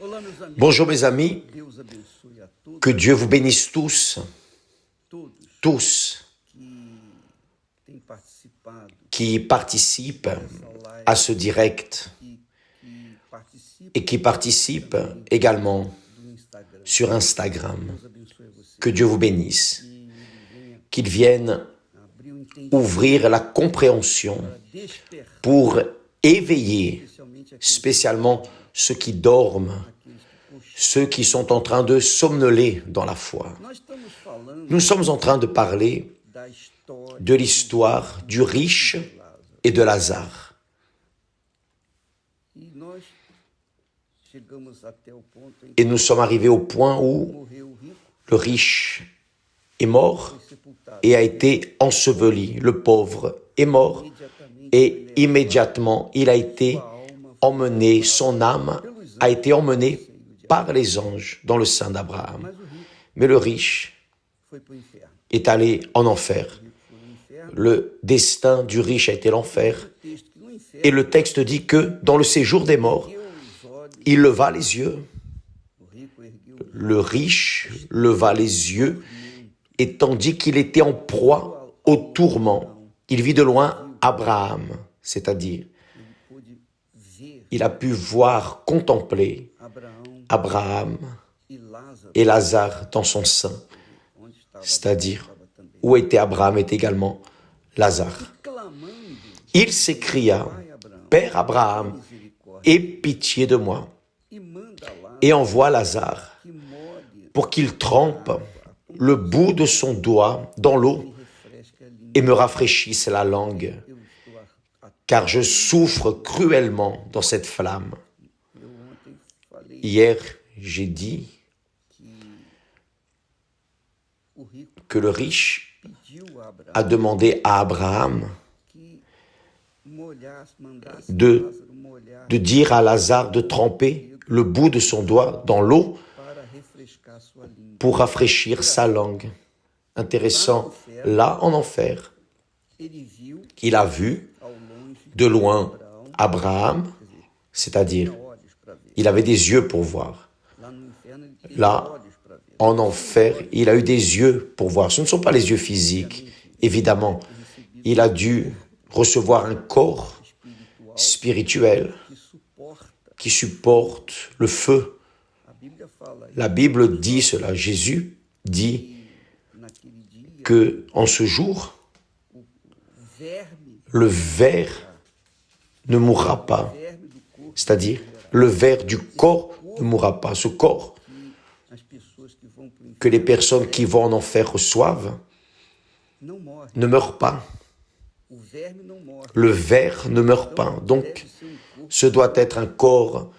Olá, meus amigos. Bonjour mes amis, Deus abençoe a todos, que Dieu vous bénisse tous que têm participado qui participent dessa live à ce direct que participam et qui participent également do Instagram. sur Instagram. Deus abençoe você. Que Dieu vous bénisse, Que ele venha qu'il vienne abrir o entendimento ouvrir la compréhension para despertar, pour éveiller especialmente aqueles spécialement ceux qui dorment, que, poxa, ceux qui sont en train de somnoler dans la foi. nós estamos falando Nous sommes en train de parler da história de l'histoire du riche de Lázaro. et de Lazare. E nós chegamos até o ponto em Et nous sommes arrivés au point que où morreu o rico, le riche est mort foi sepultado. et a été enseveli. Le pauvre est mort Imediatamente et immédiatement il a été sua alma emmené, son âme a été emmenée par les anges dans le sein d'Abraham. mas o rico Mais le riche foi para o inferno. est allé en enfer. O rico foi no inferno. Le destin du riche a été l'enfer. O texto que no inferno Et le texte dit que dans le séjour des morts, ergueu os olhos, il leva les yeux. o rico ergueu os Le riche leva les yeux et tandis qu'il était en proie au tourment, il vit de loin Abraham, c'est-à-dire ele pôde ver il a pu voir, contempler Abraão Abraham e Lázaro, et Lazare dans son sein, onde estava, c'est-à-dire estava também. où était Abraham est également Lazare. Clamando, Il s'écria, Pai Abraão, Père Abraham, misericórdia, aie pitié de moi e manda Lázaro et envoie Lazare que molhe pour qu'il trempe le bout de son doigt dans l'eau e refresque a língua. et me rafraîchisse la langue, Eu estou car je souffre cruellement dans cette flamme. eu ontem falei Hier, j'ai dit que o rico que le riche pediu a Abraão a demandé à Abraham que molhasse, mandasse de- Lázaro molhar de dire à Lazare de tremper le bout de son doigt dans l'eau para refrescar sua língua. pour rafraîchir sa langue. Intéressant, là en enfer, Ele viu il a vu ao longe de loin Abraão, Abraham, quer dizer, c'est-à-dire tinha olhos para ver. il avait des yeux pour voir. Lá no inferno ele tinha Là, olhos para ver. En enfer, il a eu des yeux pour voir. Ce ne sont pas les yeux physiques, évidemment. Il a dû recevoir un corps Espiritual spirituel que suporta. qui supporte le feu. A Bíblia fala La Bible dit cela. Jésus dit que naquele dia que en ce jour, verme, le ver ne mourra pas. verme do corpo C'est-à-dire, le ver du corps ne mourra pas. Ce corps que as pessoas que vão para o que les inferno personnes qui vont en enfer reçoivent não morrem. ne meurent pas. O verme não morre. Le ver ne meurt pas. Donc, Deve ser corpo ce doit être un corps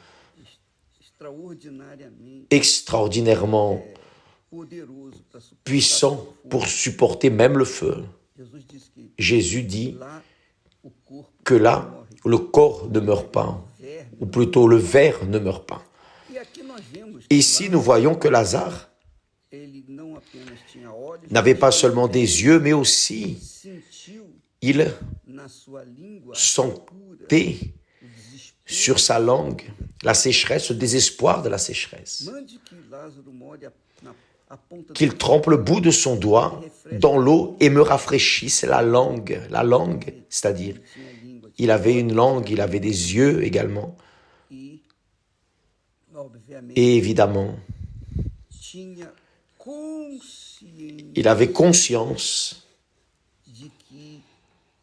extraordinariamente extraordinairement poderoso para suportar. puissant pour supporter même le feu. Jesus disse que Jésus dit lá o corpo que là, le corps ne meurt pas, verme. ou plutôt le ver ne meurt pas. E aqui nós vemos que Ici, nous voyons que Lazare ele não apenas tinha olhos, n'avait mas pas seulement des yeux, mais aussi sentiu il na sua língua a sentait o desespero. sur sa langue la sécheresse, le désespoir de la sécheresse. Mande que Lázaro molhe a ponta do Qu'il trempe le bout de son doigt dans l'eau et me rafraîchisse la langue, c'est-à-dire, tinha a língua il avait une langue, il avait des yeux également, e, obviamente, et évidemment, tinha consciência il avait conscience de que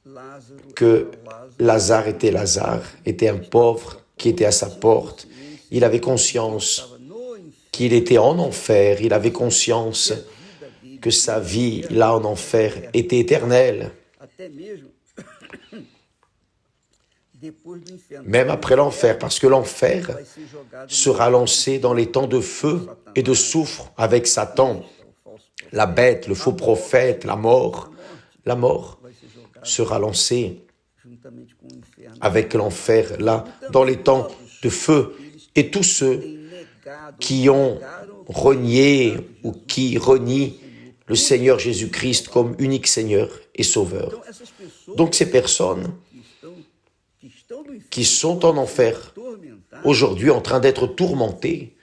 Lázaro que era Lázaro, Lazare était un pauvre qui était à sa porte. Il avait conscience estava no inferno, qu'il était en enfer. Il avait conscience a vida dele, que sa vie, là en enfer, était éternelle. até mesmo depois do inferno. Même après l'enfer, parce que l'enfer Vai ser jogado sera lancé dans les temps de feu et de soufre avec Satan, no falso profeta. la bête, le faux prophète, la mort. La mort Vai ser jogado sera lancée juntamente com o inferno. avec l'enfer, là, dans les temps de feu. Et tous ceux Tem negado, qui ont negaram renié ou qui renient le Seigneur Jésus-Christ comme unique Seigneur et Sauveur. Então, essas pessoas Donc ces personnes que estão no inferno, qui sont en enfer, tormentando, aujourd'hui en train d'être tourmenté,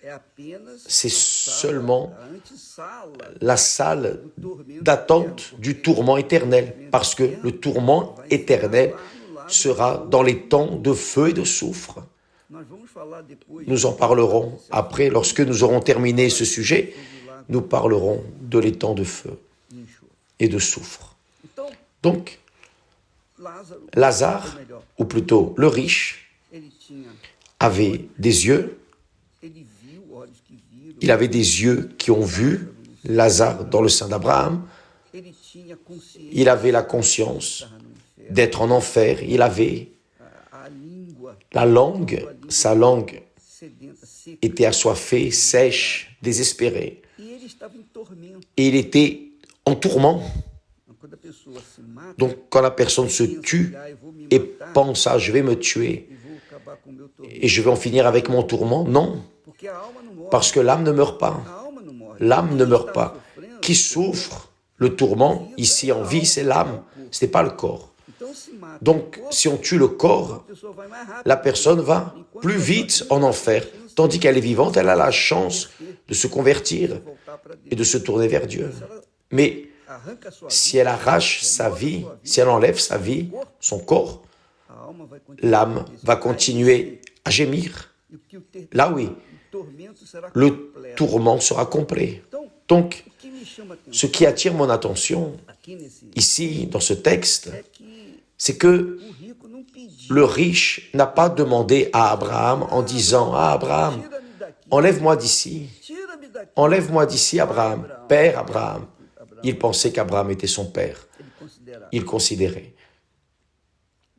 é apenas c'est a seulement sala, a antessala la salle do tormento d'attente eterno, du tourment éternel, parce que le tourment éternel sera dans les temps de feu et de soufre. Nós vamos falar depois Nous en parlerons après, lorsque nous aurons terminé ce sujet, nous parlerons de l'étang de feu de enxofre. et de soufre. Então, Donc, Lázaro, Lazare, ou melhor, ou plutôt le riche, ele tinha, avait des yeux, ele viu, olhos que viram, il avait des yeux qui ont vu Lazare dans le sein d'Abraham, ele tinha consciência il avait la conscience de estar no inferno, d'être en enfer, il avait a língua la langue, sa langue sedenta, seca, était assoiffée, sèche, désespérée, e ele estava em tormento. et il était en tourment. Então, quando a pessoa se mata, Donc, quand la personne se tue eu vou me et matar pense à je vais me tuer e vou acabar com o meu tormento. et je vais en finir avec mon tourment, non, Porque a alma não morre. parce que l'âme ne meurt pas. A alma não morre. L'âme ne meurt Quem pas. está sofrendo, Qui souffre le tourment ici en vie, c'est l'âme, ce n'est pas le corps. então se mata Donc, o corpo, si on tue le corps, a pessoa vai mais rápido. la personne va plus vite en enfer, tandis qu'elle est vivante, elle a la chance de se convertir Voltar para et Deus. de se tourner vers Dieu. Se ela Mais arranca a sua si elle arrache sa vie, si elle enlève sa vie, son corps, a alma vai continuar. l'âme va continuer à gémir. E o que o Là, oui, tormento será le completo. tourment sera complet. Então, Donc, o que me chama a atenção ce qui attire mon attention aqui nesse ici, dans ce texte, é que c'est que o rico não pediu. le riche n'a pas demandé à Abraham en disant « Ah, Abraham, Tira-me daqui. enlève-moi d'ici, Tira-me daqui. enlève-moi d'ici, Abraham, Père Abraham. » Il pensait qu'Abraham était son père. Ele considerava. Il considérait.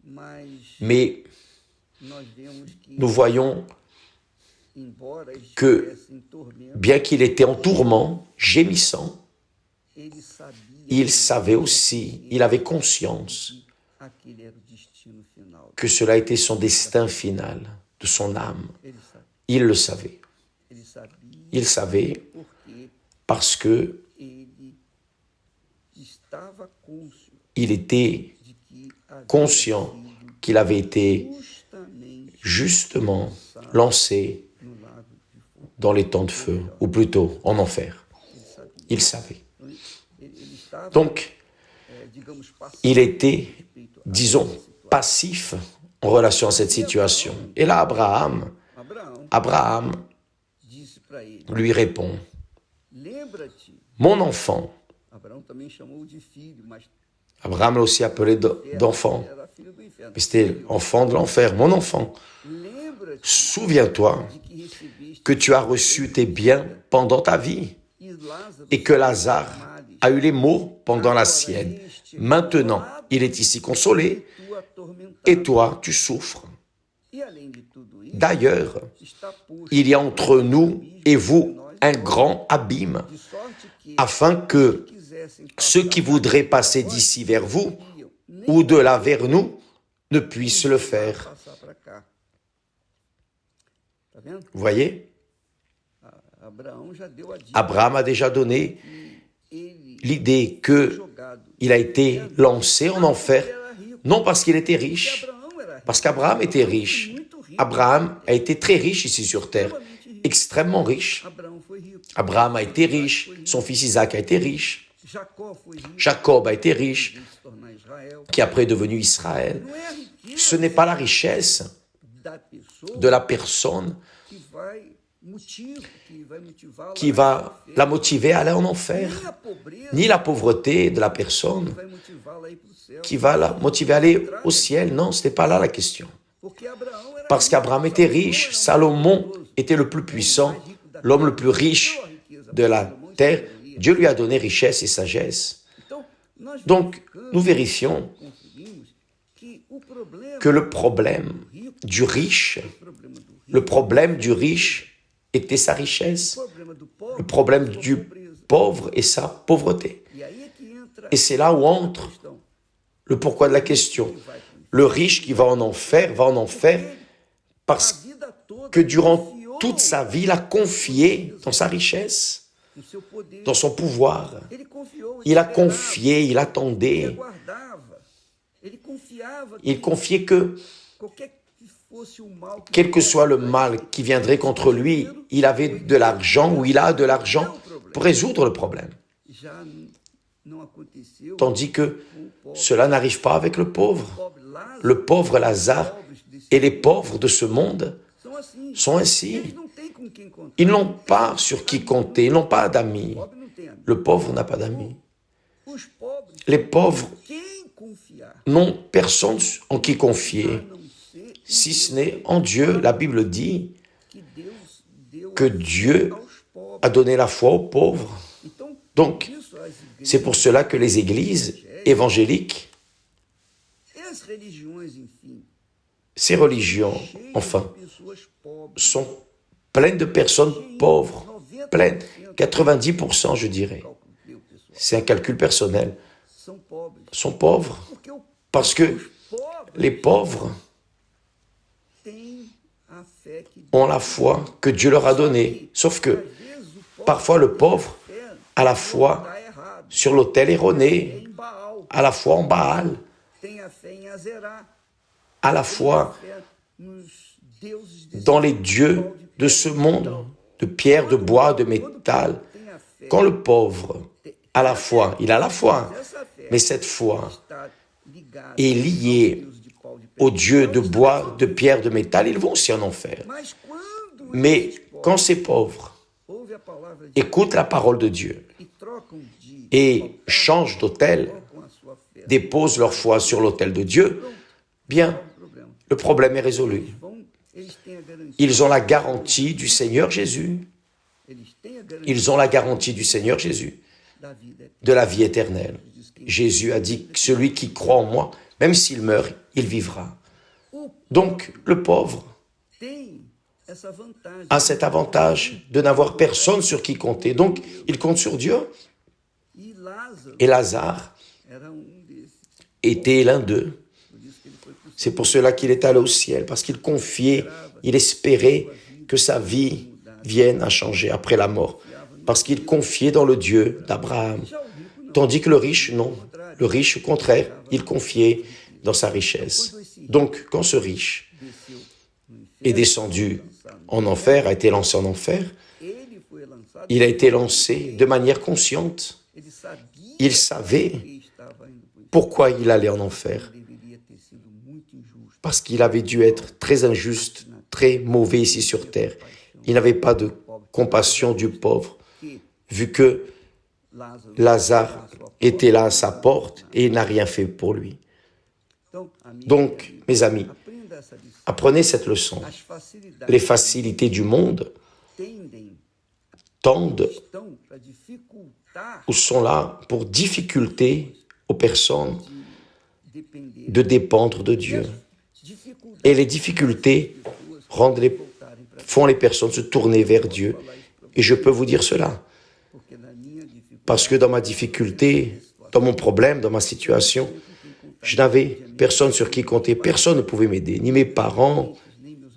Mas Mais nós vemos que, nous voyons, embora ele que- estivesse em tormento, bien qu'il était en tourment, gémissant, ele sabia il savait aussi, il avait conscience que aquele era o destino final. que cela était son destin final, de son âme. Ele sabia. Il le savait. Ele sabia Il savait porque parce que ele estava cônscio il était de que havia conscient sido qu'il avait été justamente justement lancé no lago de fogo. dans les temps de feu, ou plutôt en enfer. Ele sabia. Il savait. Então, ele estava, Donc, digamos, passivo il était, respeito a disons, essa situação. passif en relation à cette situation. Et là, Abraham Disse para ele: lui répond, lembra-te. mon enfant, Abraão também chamou de filho, mas Abraham l'a aussi appelé d'enfant, era filho do inferno. mais c'était enfant de l'enfer, mon enfant, Lembra-te souviens-toi de que recebeste que tu as reçu tes biens pendant ta vie e Lázaro et que Lazare males. a eu les maux pendant la sienne. Maintenant, il est ici consolé Tu atormentado. et toi, tu souffres. E além de tudo isso, D'ailleurs, está posto il y a entre nous et vous un grand abîme, de sorte que afin que quisessem ceux qui voudraient passer d'ici vers vous ou de là vers nous ne puissent le faire. passar para cá. Tá vendo? Vous voyez, Abraão já deu a dica. Abraham a déjà donné Ele l'idée que jogado. il a été lancé en enfer, Era rico. non parce qu'il était riche, Abraão era rico. parce qu'Abraham était riche. Muito rico. Abraham a été très riche ici sur terre, extrêmement riche. Abraão foi rico. Abraham a été riche, son fils Isaac a été riche, Jacó foi rico. Jacob a été riche, De se tornar Israel. qui après est devenu Israël. Não é a riqueza Ce n'est pas la richesse da pessoa de la personne que vai motivá-la qui va la motiver à aller en enfer, nem a pobreza ni la pauvreté de la personne vai motivá-la a ir para o céu. qui va la motiver à aller au ciel. Non, ce n'est pas là la question. Porque Abraão era Parce qu'Abraham était riche, Salomon était le plus puissant, l'homme le plus riche de la terre. Dieu lui a donné richesse et sagesse. Então, nós Donc, nous vérifions conseguimos que o problema que le problème du riche, le problème du riche était sa richesse, problema do pobre, le problème du pauvre est sa pauvreté. e aí é que entra Et c'est là où entre a questão. le pourquoi de la question. Le riche qui va en enfer parce A vida toda que durant confiou toute sa vie, il a confié dans sa richesse, no seu poder. dans son pouvoir. Ele confiou, Il a esperava, confié, il ele attendait, aguardava, ele confiava il que confiait que qualquer que quel que soit le mal qui viendrait contre lui, il avait de l'argent ou il a de l'argent pour résoudre le problème. Tandis que cela n'arrive pas avec le pauvre. Le pauvre Lazare et les pauvres de ce monde sont ainsi. Ils n'ont pas sur qui compter, ils n'ont pas d'amis. Le pauvre n'a pas d'amis. Les pauvres n'ont personne en qui confier, si ce n'est en Dieu. La Bible dit que Dieu a donné la foi aux pauvres. Donc, c'est pour cela que les églises évangéliques, ces religions, enfin, sont pleines de personnes pauvres, pleines, 90% je dirais. C'est un calcul personnel. Sont pauvres parce que les pauvres ont la foi que Dieu leur a donnée. Sauf que parfois le pauvre a la foi sur l'autel erroné, a la foi en Baal, a la foi dans les dieux de ce monde, de pierre, de bois, de métal. Quand le pauvre a la foi, il a la foi, mais cette foi est liée aux dieux de bois, de pierre, de métal, ils vont aussi en enfer. Mais quand ces pauvres écoutent la parole de Dieu et changent d'autel, déposent leur foi sur l'autel de Dieu, bien, le problème est résolu. Ils ont la garantie du Seigneur Jésus. Ils ont la garantie du Seigneur Jésus, de la vie éternelle. Jésus a dit que celui qui croit en moi, même s'il meurt, il vivra. Donc, le pauvre a cet avantage de n'avoir personne sur qui compter. Donc, il compte sur Dieu. Et Lazare était l'un d'eux. C'est pour cela qu'il est allé au ciel, parce qu'il confiait, il espérait que sa vie vienne à changer après la mort, parce qu'il confiait dans le Dieu d'Abraham. Tandis que le riche, non. Le riche, au contraire, il confiait dans sa richesse. Donc, quand ce riche est descendu en enfer, a été lancé en enfer, il a été lancé de manière consciente. Il savait pourquoi il allait en enfer. Parce qu'il avait dû être très injuste, très mauvais ici sur terre. Il n'avait pas de compassion du pauvre, vu que Lazare était là à sa porte et il n'a rien fait pour lui. Donc, mes amis, apprenez cette leçon. Les facilités du monde tendent ou sont là pour difficulter aux personnes de dépendre de Dieu. Et les difficultés font les personnes se tourner vers Dieu. Et je peux vous dire cela. Parce que dans ma difficulté, dans mon problème, dans ma situation, je n'avais personne sur qui compter. Personne ne pouvait m'aider. Ni mes parents,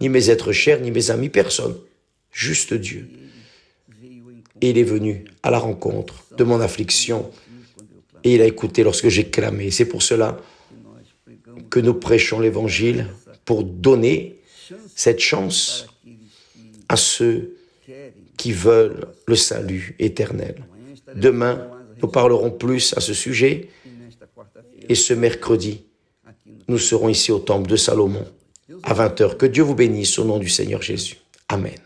ni mes êtres chers, ni mes amis, personne. Juste Dieu. Et il est venu à la rencontre de mon affliction. Et il a écouté lorsque j'ai clamé. C'est pour cela que nous prêchons l'Évangile, pour donner cette chance à ceux qui veulent le salut éternel. Demain, nous parlerons plus à ce sujet et ce mercredi, nous serons ici au temple de Salomon à 20h. Que Dieu vous bénisse au nom du Seigneur Jésus. Amen.